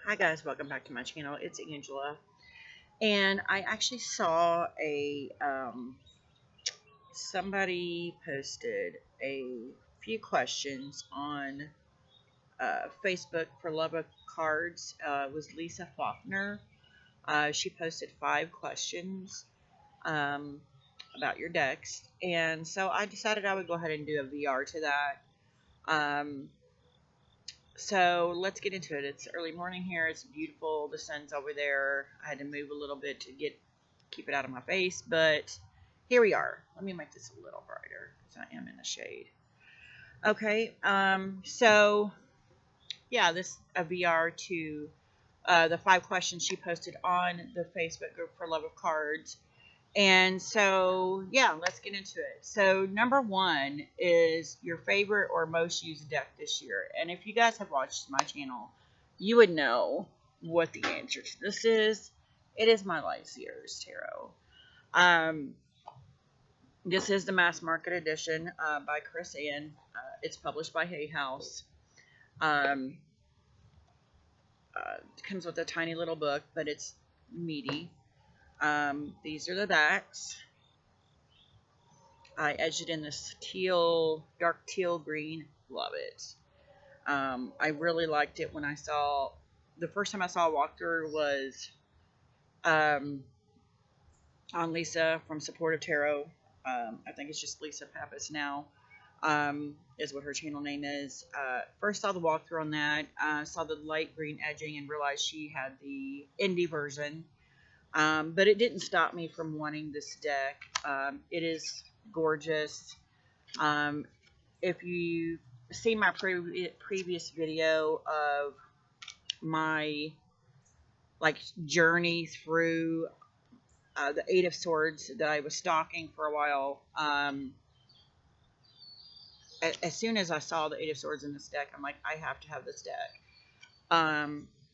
Hi guys, welcome back to my channel. It's Angela, and I actually saw somebody posted a few questions on Facebook for love of cards. It was Lisa Faulkner. She posted 5 questions um, about your decks, and so I decided I would go ahead and do a VR to that. Um, So let's get into it. It's early morning here. It's beautiful. The sun's over there. I had to move a little bit to keep it out of my face, but here we are. Let me make this a little brighter because I am in the shade. Okay. So yeah, this a VR to the 5 questions she posted on the Facebook group for Love of Cards. And so, yeah, let's get into it. So, number 1 is your favorite or most used deck this year. And if you guys have watched my channel, you would know what the answer to this is. It is my Life Seers Tarot. This is the mass market edition by Chris Ann. It's published by Hay House. It comes with a tiny little book, but it's meaty. These are the backs. I edged it in this dark teal green. Love it. I really liked it when the first time I saw a walkthrough was on Lisa from Supportive Tarot. I think it's just Lisa Pappas now, is what her channel name is. First saw the walkthrough on that. Saw the light green edging and realized she had the indie version. But it didn't stop me from wanting this deck. It is gorgeous. If you see my previous video of my journey through the 8 of Swords that I was stalking for a while, as soon as I saw the 8 of Swords in this deck, I'm like, I have to have this deck.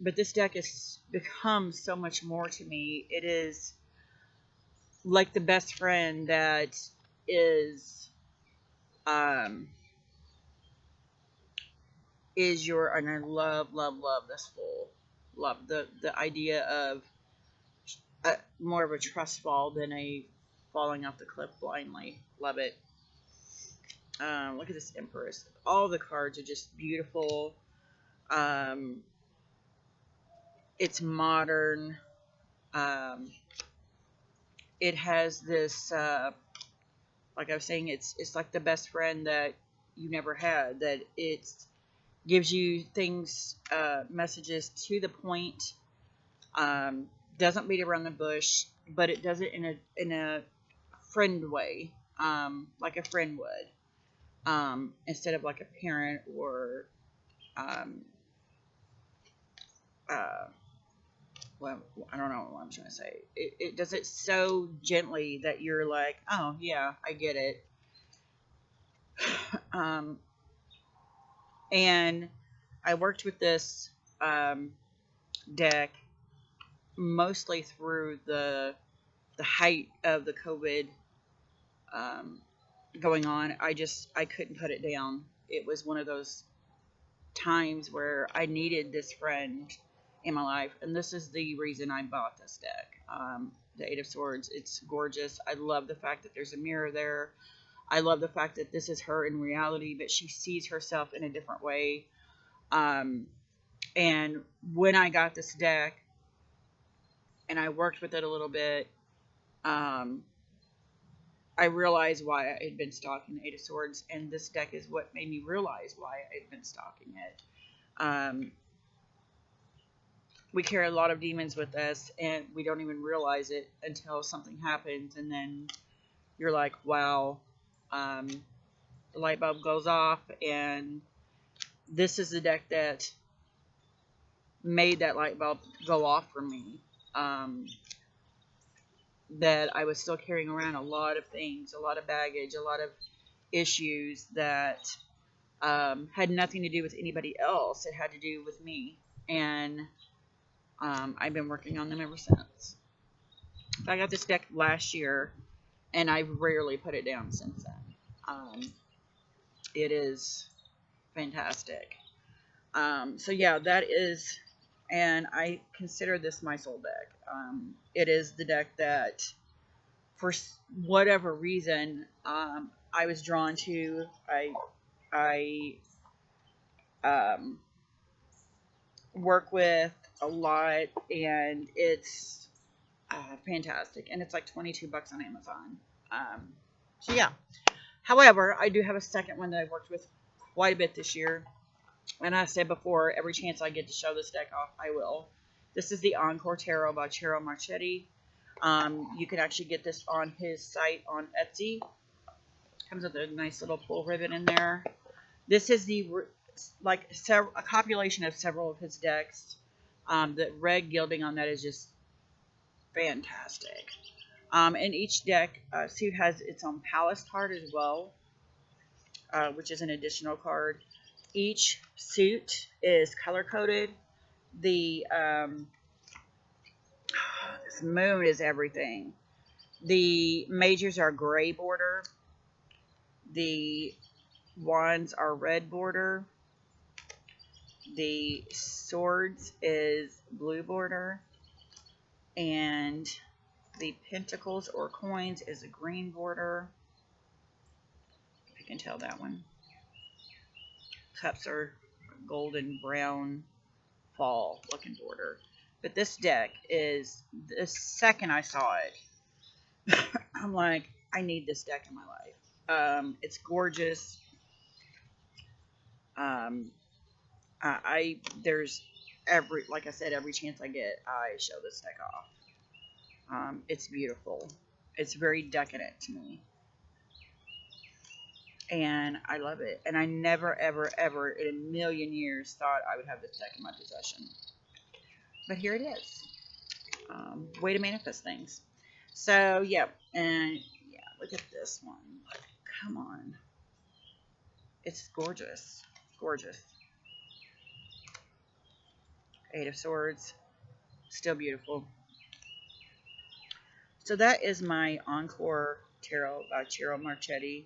But this deck has become so much more to me. It is like the best friend that is and I love this full love the idea of more of a trust fall than a falling off the cliff blindly. Love it. Look at this Empress. All the cards are just beautiful. It's modern. It has this like I was saying, it's like the best friend that you never had, that it gives you things, messages to the point, doesn't beat around the bush, but it does it in a friend way, like a friend would, instead of like a parent or well, I don't know what I'm trying to say. It does it so gently that you're like, oh yeah, I get it. And I worked with this deck mostly through the height of the COVID going on. I couldn't put it down. It was one of those times where I needed this friend in my life, and this is the reason I bought this deck. The 8 of Swords. It's gorgeous. I love the fact that there's a mirror there. I love the fact that this is her in reality, but she sees herself in a different way. And when I got this deck and I worked with it a little bit, I realized why I had been stalking the 8 of Swords, and this deck is what made me realize why I had been stalking it. We carry a lot of demons with us, and we don't even realize it until something happens, and then you're like, wow, the light bulb goes off, and this is the deck that made that light bulb go off for me. That I was still carrying around a lot of things, a lot of baggage, a lot of issues that had nothing to do with anybody else. It had to do with me, and I've been working on them ever since. I got this deck last year, and I've rarely put it down since then. It is fantastic. So yeah, that is and I consider this my soul deck. It is the deck that, for whatever reason, I was drawn to. I work with a lot, and it's fantastic. And it's like $22 on Amazon. So yeah. However, I do have a second one that I've worked with quite a bit this year. And I said before, every chance I get to show this deck off, I will. This is the Encore Tarot by Ciro Marchetti. You can actually get this on his site on Etsy. Comes with a nice little pull ribbon in there. This is the a compilation of several of his decks. The red gilding on that is just fantastic. And each deck suit has its own palace card as well, which is an additional card. Each suit is color coded. This moon is everything. The majors are gray border. The wands are red border. The swords is blue border. And the pentacles or coins is a green border. If you can tell that one. Cups are golden brown fall looking border. But this deck is, the second I saw it, I'm like, I need this deck in my life. It's gorgeous. There's like I said, every chance I get, I show this deck off. It's beautiful. It's very decadent to me. And I love it. And I never, ever, ever in a million years thought I would have this deck in my possession. But here it is. Way to manifest things. So, yeah. And, yeah, look at this one. Like, come on. It's gorgeous. Gorgeous. Eight of Swords. Still beautiful. So that is my Encore Tarot by Ciro Marchetti.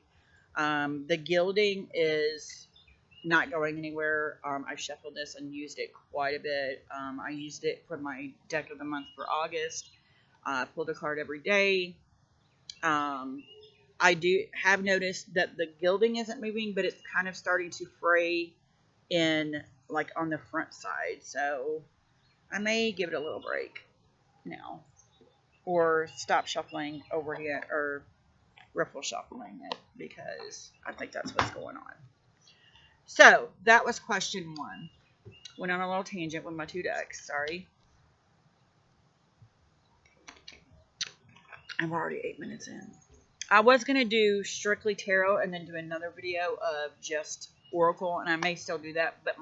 The gilding is not going anywhere. I shuffled this and used it quite a bit. I used it for my deck of the month for August. Pulled a card every day. I do have noticed that the gilding isn't moving, but it's kind of starting to fray in, like, on the front side. So I may give it a little break now, or stop shuffling overhand, or riffle shuffling it, because I think that's what's going on. So that was question 1. Went on a little tangent with my 2 decks. Sorry. I'm already 8 minutes in. I was going to do strictly tarot and then do another video of just oracle, and I may still do that, but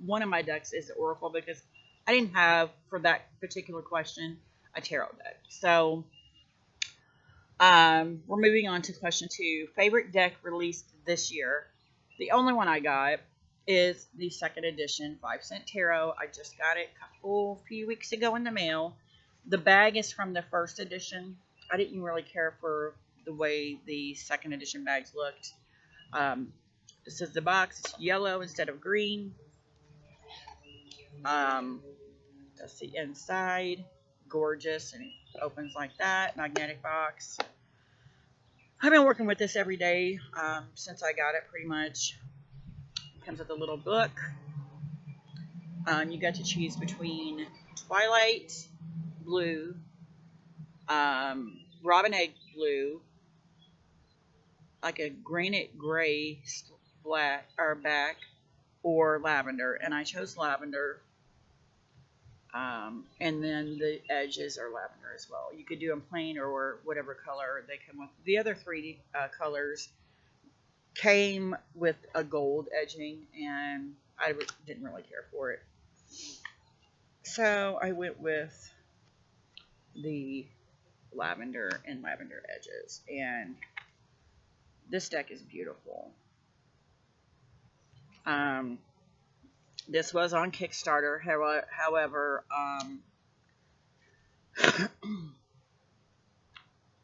one of my decks is the oracle, because I didn't have, for that particular question, a tarot deck. So we're moving on to question 2. Favorite deck released this year. The only one I got is the 2nd edition 5-cent tarot. I just got it a few weeks ago in the mail. The bag is from the 1st edition. I didn't really care for the way the 2nd edition bags looked. This is the box. It's yellow instead of green. That's the inside. Gorgeous, and it opens like that. Magnetic box. I've been working with this every day since I got it, pretty much. It comes with a little book. You got to choose between Twilight Blue, Robin Egg Blue, like a granite gray black or back, or lavender, and I chose lavender. And then the edges are lavender as well. You could do them plain or whatever color they come with. The other 3 colors came with a gold edging, and I didn't really care for it. So I went with the lavender and lavender edges, and this deck is beautiful. This was on Kickstarter. However,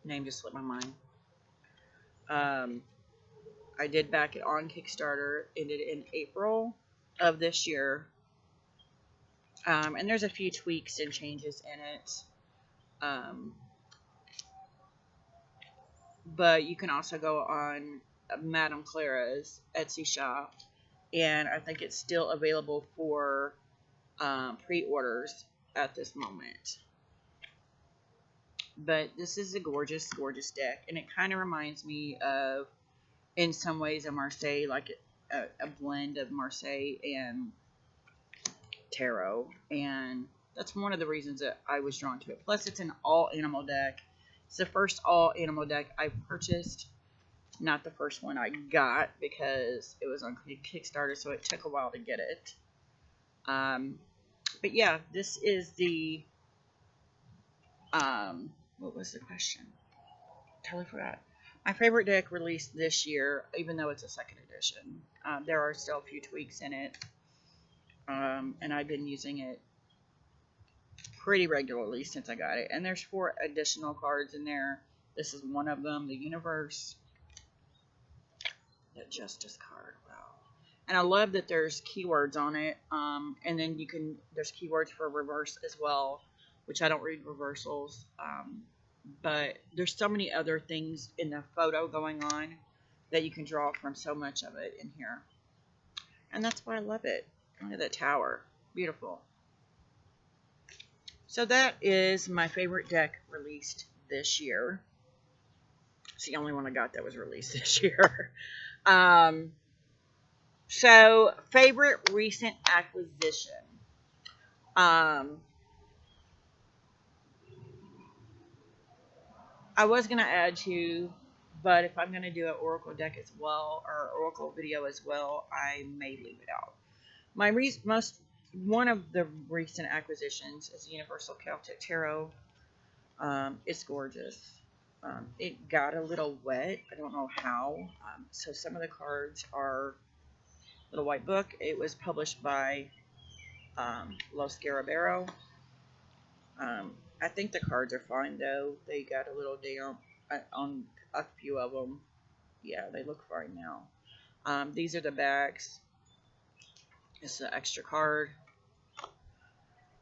name just slipped my mind. I did back it on Kickstarter. Ended in April of this year. And there's a few tweaks and changes in it. But you can also go on Madame Clara's Etsy shop, and I think it's still available for pre-orders at this moment. But this is a gorgeous, gorgeous deck, and it kind of reminds me of, in some ways, a Marseille, like a blend of Marseille and tarot, and that's one of the reasons that I was drawn to it. Plus, it's an all animal deck. It's the first all animal deck I purchased, not the first one I got because it was on Kickstarter, so it took a while to get it. But yeah, this is the what was the question? Totally forgot. My favorite deck released this year, even though it's a second edition. There are still a few tweaks in it, and I've been using it pretty regularly since I got it. And there's 4 additional cards in there. This is one of them, the Universe. The Justice card, wow. And I love that there's keywords on it. And then there's keywords for reverse as well, which I don't read reversals. But there's so many other things in the photo going on that you can draw from so much of it in here. And that's why I love it. Look at that tower. Beautiful. So that is my favorite deck released this year. It's the only one I got that was released this year. So favorite recent acquisition. I was going to add 2, but if I'm going to do an Oracle deck as well, or Oracle video as well, I may leave it out. One of the recent acquisitions is the Universal Celtic Tarot. It's gorgeous. It got a little wet. I don't know how. So some of the cards are Little White Book. It was published by Los Garabero. I think the cards are fine though. They got a little damp on a few of them. Yeah, they look fine now. These are the backs. It's the extra card.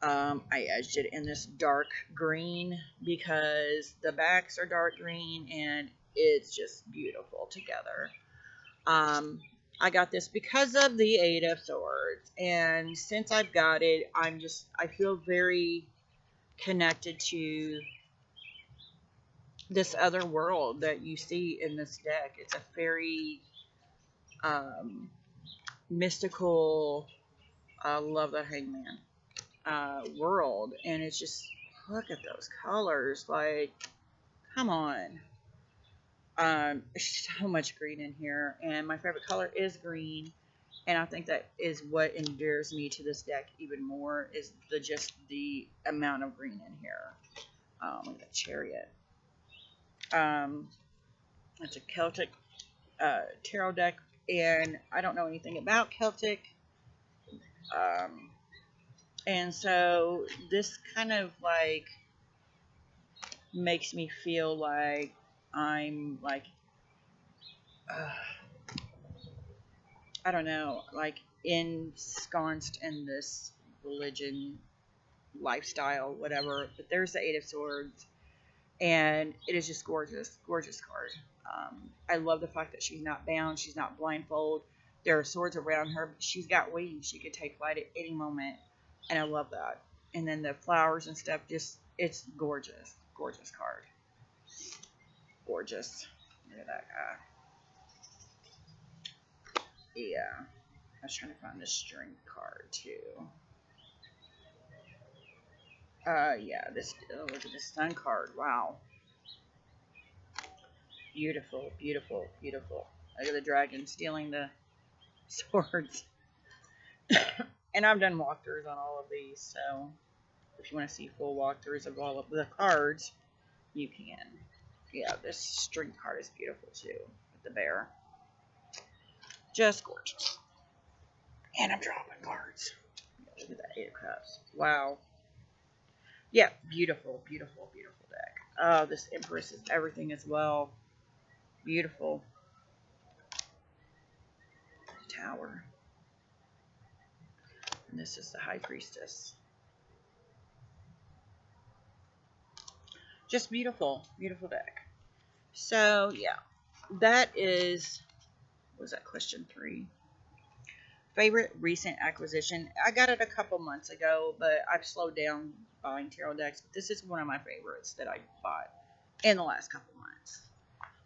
I edged it in this dark green because the backs are dark green and it's just beautiful together. I got this because of the 8 of Swords, and since I've got it, I feel very connected to this other world that you see in this deck. It's a very mystical, I love the Hangman world, and it's just, look at those colors, like, come on. So much green in here, and my favorite color is green, and I think that is what endears me to this deck even more, is just the amount of green in here. Look at the Chariot. It's a Celtic tarot deck, and I don't know anything about Celtic, and so this kind of like makes me feel like I'm like, I don't know, like ensconced in this religion, lifestyle, whatever. But there's the 8 of Swords, and it is just gorgeous, gorgeous card. I love the fact that she's not bound, she's not blindfolded. There are swords around her, but she's got wings. She could take flight at any moment, and I love that. And then the flowers and stuff, just, it's gorgeous, gorgeous card. Gorgeous. Look at that guy. Yeah. I was trying to find the Strength card too. Yeah, look at this Sun card. Wow. Beautiful, beautiful, beautiful. Look at the dragon stealing the swords. And I've done walkthroughs on all of these, so if you want to see full walkthroughs of all of the cards, you can. Yeah, this Strength card is beautiful too, with the bear. Just gorgeous. And I'm dropping cards. Look at that 8 of Cups. Wow. Yeah, beautiful, beautiful, beautiful deck. Oh, this Empress is everything as well. Beautiful. Tower. And this is the High Priestess. Just beautiful, beautiful deck. So yeah, that is, what was that question 3? Favorite recent acquisition. I got it a couple months ago, but I've slowed down buying tarot decks. But this is one of my favorites that I bought in the last couple months.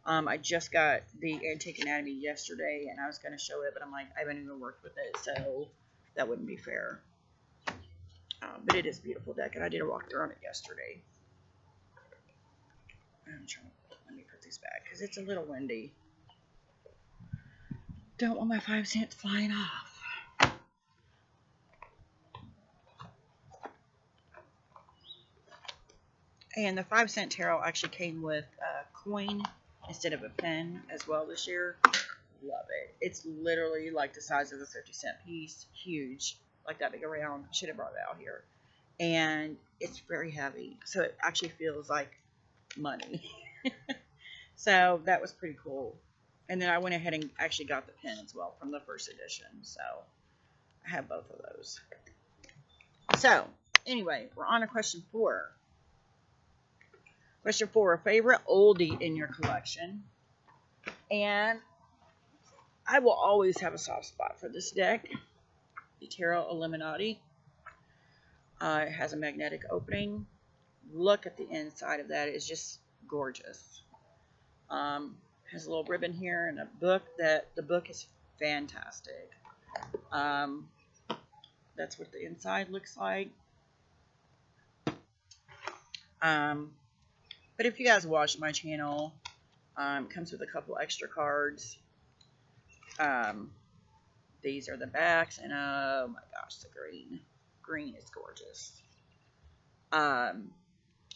I just got the Antique Anatomy yesterday, and I was going to show it, but I'm like, I haven't even worked with it, so that wouldn't be fair. But it is a beautiful deck, and I did a walkthrough on it yesterday. Let me put these back, because it's a little windy. Don't want my 5 cents flying off. And the 5 cent tarot actually came with a coin instead of a pen as well this year. Love it. It's literally like the size of a 50-cent piece. Huge. Like that big around. Should have brought it out here. And it's very heavy. So it actually feels like money. So that was pretty cool. And then I went ahead and actually got the pen as well from the first edition. So I have both of those. So anyway, we're on to question 4. Question 4, a favorite oldie in your collection. And I will always have a soft spot for this deck. The Tarot Illuminati. It has a magnetic opening. Look at the inside of that. It's just gorgeous. Has a little ribbon here and a book. The book is fantastic. That's what the inside looks like. But if you guys watch my channel, it comes with a couple extra cards. These are the backs, and oh my gosh, the green. Green is gorgeous.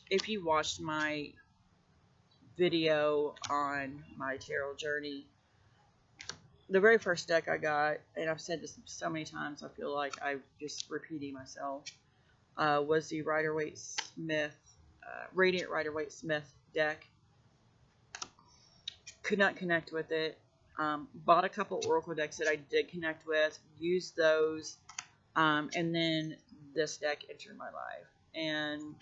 If you watched my video on my tarot journey, the very first deck I got, and I've said this so many times, I feel like I'm just repeating myself, was the Rider-Waite-Smith, Radiant Rider-Waite-Smith deck. Could not connect with it. Bought a couple Oracle decks that I did connect with, used those, and then this deck entered my life. And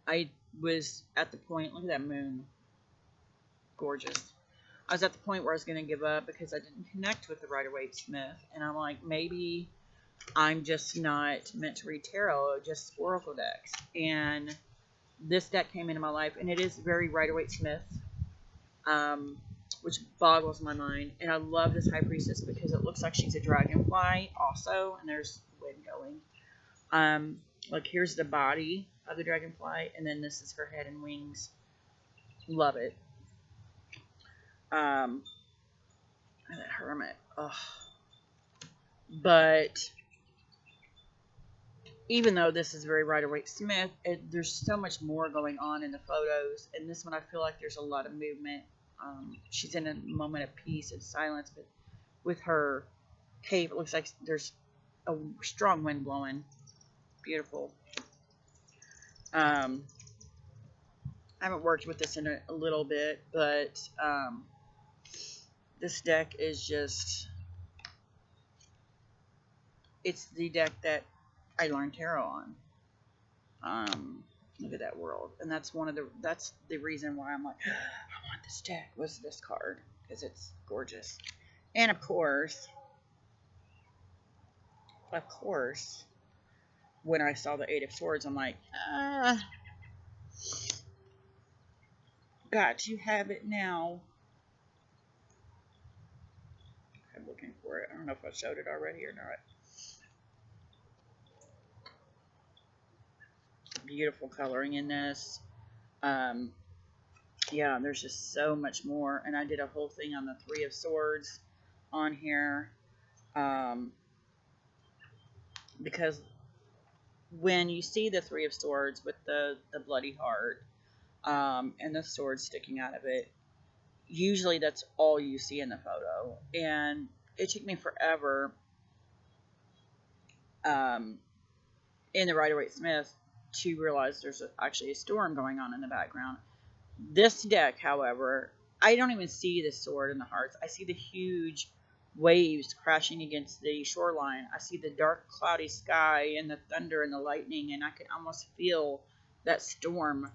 I was at the point, look at that moon, gorgeous. I was at the point where I was going to give up because I didn't connect with the Rider-Waite-Smith, and I'm like, maybe I'm just not meant to read tarot, just Oracle decks. And this deck came into my life, and it is very Rider-Waite-Smith, which boggles my mind. And I love this High Priestess because it looks like she's a dragonfly also, and there's wind going. Like here's the body of the dragonfly, and then this is her head and wings. Love it. That hermit. Ugh. But even though this is very Rider-Waite-Smith, there's so much more going on in the photos. And this one, I feel like there's a lot of movement. She's in a moment of peace and silence, but with her cape, it looks like there's a strong wind blowing. Beautiful. I haven't worked with this in a little bit, but this deck is just, it's the deck that I learned tarot on. Look at that world. And that's that's the reason why I'm like, I want this deck, was this card, because it's gorgeous. And of course, when I saw the 8 of Swords, I'm like, got to have it now. I'm looking for it. I don't know if I showed it already or not. Beautiful coloring in this. Yeah, there's just so much more. And I did a whole thing on the 3 of Swords on here. Because when you see the 3 of Swords with the bloody heart and the sword sticking out of it, usually that's all you see in the photo. And it took me forever in the Rider-Waite-Smith to realize there's actually a storm going on in the background. This deck, however, I don't even see the sword and the hearts. I see the huge waves crashing against the shoreline. I see the dark cloudy sky and the thunder and the lightning, and I can almost feel that storm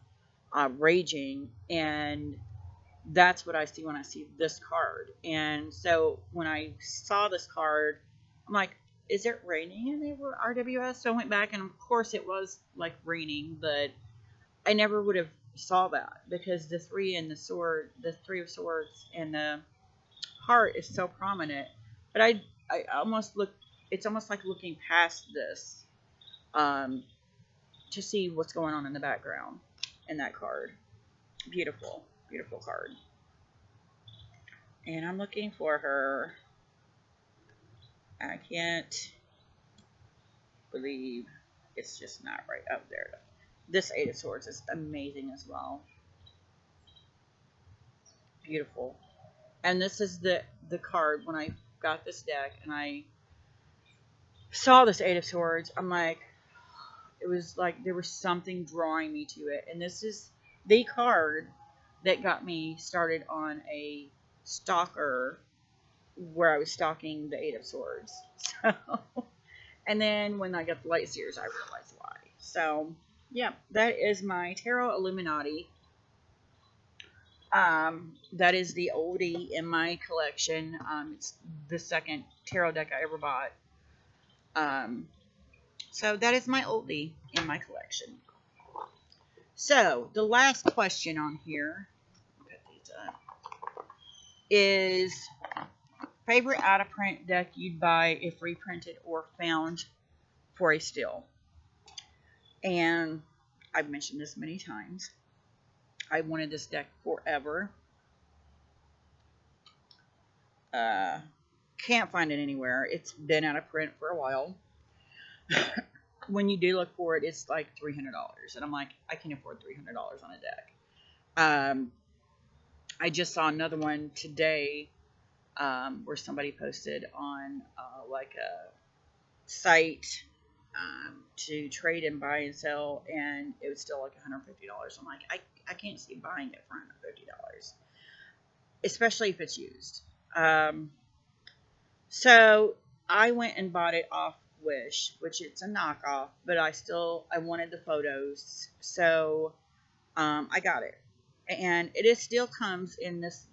raging, and that's what I see when I see this card. And so when I saw this card, I'm like, is it raining in the RWS? So I went back, and of course it was like raining, but I never would have saw that because the three of swords and the heart is so prominent. But I almost look, it's almost like looking past this um, to see what's going on in the background in that card. Beautiful, beautiful card. And I'm looking for her. I can't believe it's just not right up there. This Eight of Swords is amazing as well. Beautiful. And this is the card when I got this deck and I saw this Eight of Swords. I'm like, it was like there was something drawing me to it. And this is the card that got me started on a stalker where I was stalking the Eight of Swords. So, and then when I got the Light Seers, I realized why. So, yeah, that is my Tarot Illuminati. That is the oldie in my collection. It's the second tarot deck I ever bought. So that is my oldie in my collection. So the last question on here is favorite out of print deck you'd buy if reprinted or found for a steal. And I've mentioned this many times. I wanted this deck forever. Can't find it anywhere. It's been out of print for a while. When you do look for it, it's like $300. And I'm like, I can't afford $300 on a deck. I just saw another one today where somebody posted on like a site to trade and buy and sell, and it was still like $150. I'm like, I can't see buying it for $150, especially if it's used. So I went and bought it off Wish, which it's a knockoff, but I wanted the photos, so I got it, and it still comes in this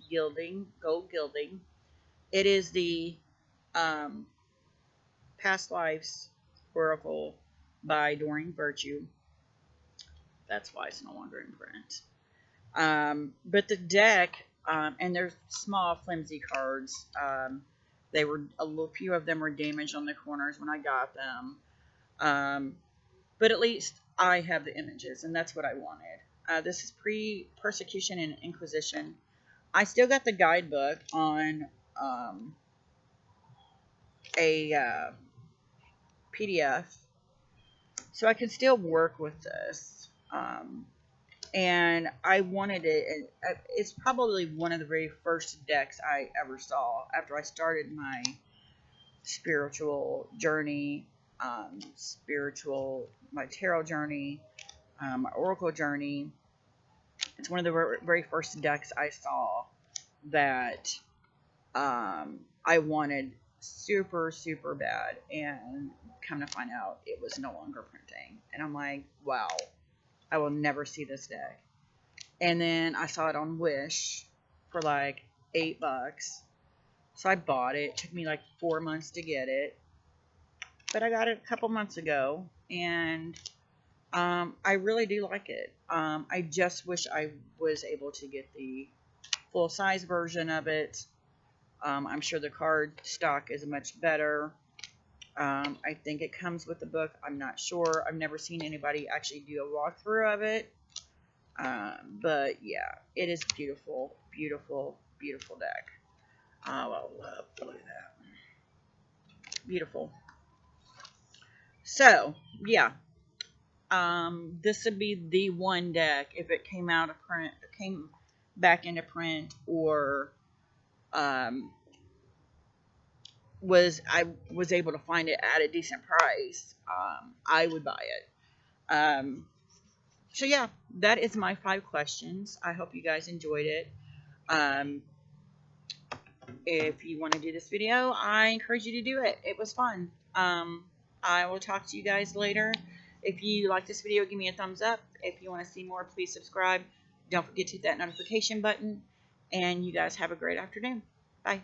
gold gilding. It is the Past Lives Oracle by Doreen Virtue. That's why it's no longer in print. But the deck, and they're small, flimsy cards. They were a few of them were damaged on the corners when I got them. But at least I have the images, and that's what I wanted. This is pre-persecution and Inquisition. I still got the guidebook on a PDF, so I can still work with this. And I wanted it. It's probably one of the very first decks I ever saw after I started my spiritual journey, my tarot journey, my oracle journey. It's one of the very first decks I saw that I wanted super, super bad, and come to find out it was no longer printing. And I'm like, wow, I will never see this deck. And then I saw it on Wish for like $8. So I bought it. It took me like 4 months to get it, but I got it a couple months ago, and I really do like it. I just wish I was able to get the full-size version of it. I'm sure the card stock is much better. I think it comes with the book. I'm not sure. I've never seen anybody actually do a walkthrough of it. But yeah, it is beautiful, beautiful, beautiful deck. Oh, I love, look at that. Beautiful. So, yeah. This would be the one deck if it came out of print, came back into print, or I was able to find it at a decent price, I would buy it. So yeah, that is my 5 questions. I hope you guys enjoyed it. If you want to do this video, I encourage you to do it. It was fun. I will talk to you guys later. If you like this video, give me a thumbs up. If you want to see more, please subscribe. Don't forget to hit that notification button. And you guys have a great afternoon. Bye.